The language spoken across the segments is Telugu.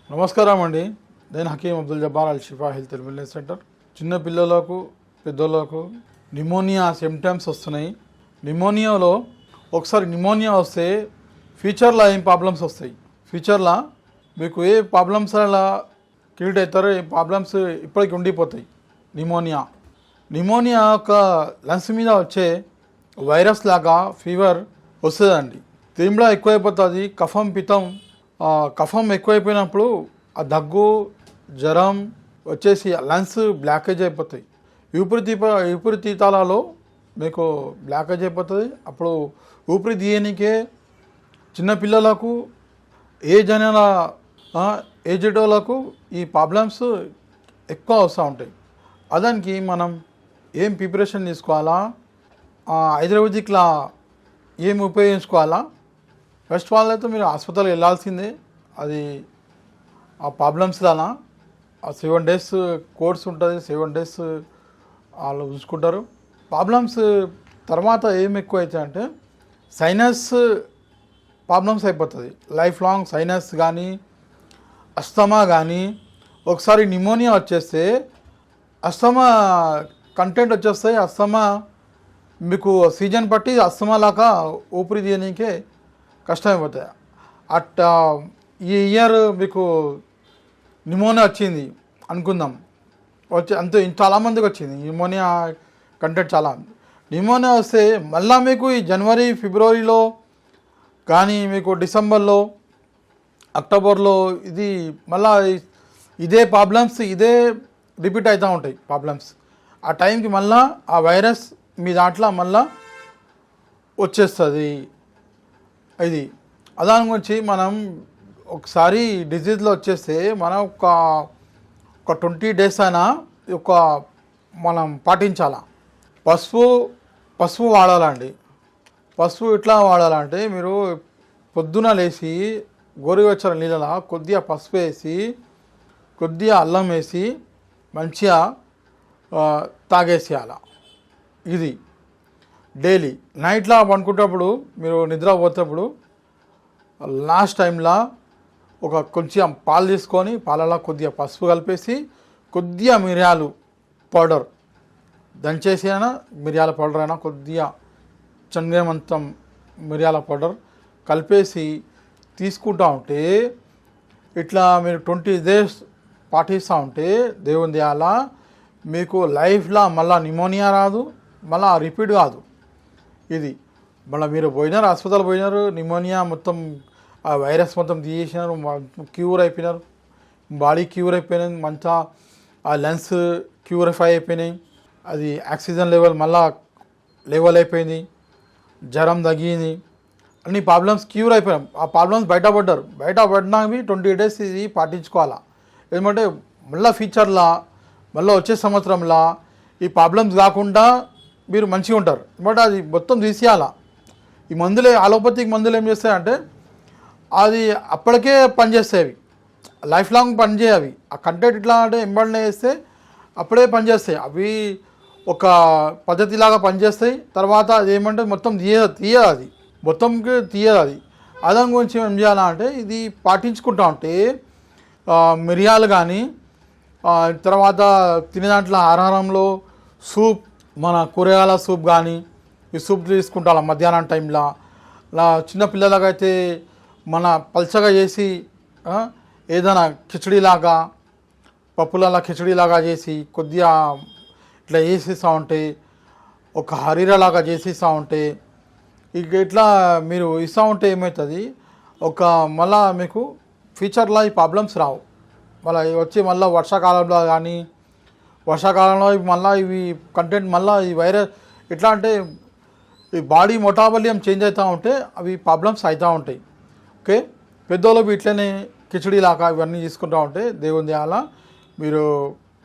నమస్కారం అండి. నేను హకీం అబ్దుల్ జబ్బార్ అల్ షిఫా హెల్త్ అండ్ వెల్నెస్ సెంటర్. చిన్న పిల్లలకు పెద్దోళ్ళకు నిమోనియా సిమ్టమ్స్ వస్తున్నాయి. నిమోనియాలో ఒకసారి నిమోనియా వస్తే ఫ్యూచర్లో ఏం ప్రాబ్లమ్స్ వస్తాయి, ఫ్యూచర్లో మీకు ఏ ప్రాబ్లమ్స్ అలా క్రియేట్ అవుతారో ఏ ప్రాబ్లమ్స్ ఇప్పటికి ఉండిపోతాయి. నిమోనియా ఒక లంగ్స్ మీద వచ్చే వైరస్ లాగా ఫీవర్ వస్తుందండి. తీమ్లా ఎక్కువైపోతుంది. కఫం ఎక్కువైపోయినప్పుడు ఆ దగ్గు జ్వరం వచ్చేసి లంగ్స్ బ్లాకేజ్ అయిపోతాయి. ఊపిరితిత్తాలలో మీకు బ్లాకేజ్ అయిపోతుంది. అప్పుడు ఊపిరి తీయనికే చిన్నపిల్లలకు ఏజ్డ్ వాళ్ళకు ఈ ప్రాబ్లమ్స్ ఎక్కువ వస్తూ ఉంటాయి. అదానికి మనం ఏం ప్రిపరేషన్ తీసుకోవాలా, ఆయుర్వేదిక్లా ఏం ఉపయోగించుకోవాలా? ఫస్ట్ ఆఫ్ ఆల్ అయితే మీరు హాస్పిటల్కి వెళ్ళాల్సిందే. అది ఆ ప్రాబ్లమ్స్లానా 7 days కోర్స్ ఉంటుంది. 7 days వాళ్ళు చూసుకుంటారు. ప్రాబ్లమ్స్ తర్వాత ఏం ఎక్కువ అవుతాయి అంటే సైనస్ ప్రాబ్లమ్స్ అయిపోతుంది. లైఫ్ లాంగ్ సైనస్ కానీ అస్తమా కానీ, ఒకసారి నిమోనియా వచ్చేస్తే అస్తమా కంటెంట్ వచ్చేస్తాయి. అస్తమా మీకు సీజన్ బట్టి అస్తమా లాగా ఊపిరి తీయనీకే కష్టమైపోతాయి. అట్టా ఈ ఇయర్ మీకు నిమోనియా వచ్చింది అనుకుందాం, అంతే చాలామందికి వచ్చింది నిమోనియా కంటెంట్. చాలా నిమోనియా వస్తే మళ్ళీ మీకు ఈ జనవరి ఫిబ్రవరిలో కానీ మీకు డిసెంబర్లో అక్టోబర్లో ఇది మళ్ళీ ఇదే ప్రాబ్లమ్స్ రిపీట్ అవుతూ ఉంటాయి ప్రాబ్లమ్స్. ఆ టైంకి మళ్ళీ ఆ వైరస్ మీ దాంట్లో మళ్ళీ వచ్చేస్తుంది. ఇది దాని గురించి మనం ఒకసారి డిజీజ్లో వచ్చేస్తే మనం ఒక 20 days అయినా మనం పాటించాలా. పసుపు వాడాలండి. పసుపు ఎట్లా వాడాలంటే మీరు పొద్దున లేచి గోరువెచ్చని నీళ్ళలో కొద్దిగా పసుపు వేసి కొద్దిగా అల్లం వేసి మంచిగా తాగేసేయాల. ఇది డైలీ నైట్లో పండుకునేటప్పుడు మీరు నిద్రపోతేప్పుడు లాస్ట్ టైంలో కొంచెం పాలు తీసుకొని పాలలో కొద్దిగా పసుపు కలిపేసి కొద్దిగా మిరియాలు పౌడర్ దంచేసి అయినా మిరియాల పౌడర్ అయినా కొద్దిగా చంద్రమంతం మిరియాల పౌడర్ కలిపేసి తీసుకుంటూ ఉంటే ఇట్లా మీరు 20 days పాటిస్తూ ఉంటే దేవుని దయాల మీకు లైఫ్లో మళ్ళీ నిమోనియా రాదు, మళ్ళీ రిపీట్ కాదు. ఇది మళ్ళీ మీరు పోయినారు, హాస్పిటల్ పోయినారు, నిమోనియా మొత్తం ఆ వైరస్ మొత్తం తీసేసినారు, క్యూర్ అయిపోయినారు, బాడీ క్యూర్ అయిపోయినాయి, మంచిగా ఆ లంగ్స్ క్యూరిఫై అయిపోయినాయి, అది ఆక్సిజన్ లెవెల్ అయిపోయింది, జ్వరం తగ్గింది, అన్ని ప్రాబ్లమ్స్ క్యూర్ అయిపోయినాయి. ఆ ప్రాబ్లమ్స్ బయటపడినాక 20 days ఇది పాటించుకోవాలా. ఎందుకంటే మళ్ళీ ఫ్యూచర్లో మళ్ళీ వచ్చే సంవత్సరంలో ఈ ప్రాబ్లమ్స్ కాకుండా మీరు మంచిగా ఉంటారు. బట్ అది మొత్తం తీసేయాలా. ఈ మందులే అలోపతిక్ మందులు ఏం చేస్తాయంటే అది అప్పటికే పనిచేస్తాయి, లైఫ్ లాంగ్ పనిచేయవి. ఆ కంటెంట్ ఇట్లా అంటే ఎంబడినే వేస్తే అప్పుడే పనిచేస్తాయి. అవి ఒక పద్ధతిలాగా పనిచేస్తాయి. తర్వాత అది ఏమంటే మొత్తం తీయదు అది మొత్తంకి తీయదు అది. దాని గురించి ఏం చేయాలంటే ఇది పాటించుకుంటా ఉంటే మిరియాలు కానీ తర్వాత తినే దాంట్లో ఆహారంలో సూప్, మన కూరగాయల సూప్ కానీ ఈ సూప్ తీసుకుంటా మధ్యాహ్నం టైంలో. చిన్నపిల్లలకైతే మన పల్చగా చేసి ఏదైనా కిచడీలాగా పప్పులలో కిచడీలాగా చేసి కొద్దిగా ఇట్లా వేసేస్తూ ఉంటే, ఒక హరీరాలాగా చేసేస్తూ ఉంటే, ఇట్లా మీరు ఇస్తూ ఉంటే ఏమవుతుంది మళ్ళీ మీకు ఫ్యూచర్లో ఈ ప్రాబ్లమ్స్ రావు. మళ్ళీ వర్షాకాలంలో మళ్ళీ ఇవి కంటెంట్ మళ్ళీ ఈ వైరస్ ఎట్లా అంటే ఈ బాడీ మెటాబాలిజం చేంజ్ అవుతూ ఉంటే అవి ప్రాబ్లమ్స్ అవుతూ ఉంటాయి. ఓకే, పెద్దోళ్ళకి ఇట్లనే కిచడీలాగా ఇవన్నీ తీసుకుంటూ ఉంటే దేవుని దయాల మీరు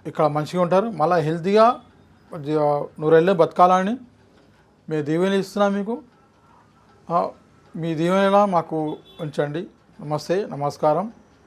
ఇక్కడ మంచిగా ఉంటారు. మళ్ళీ హెల్తీగా 100 ఏళ్ళు బతకాలని మేము దీవెనలు ఇస్తున్నాం. మీకు మీ దీవెనలా మాకు ఉంచండి. నమస్తే, నమస్కారం.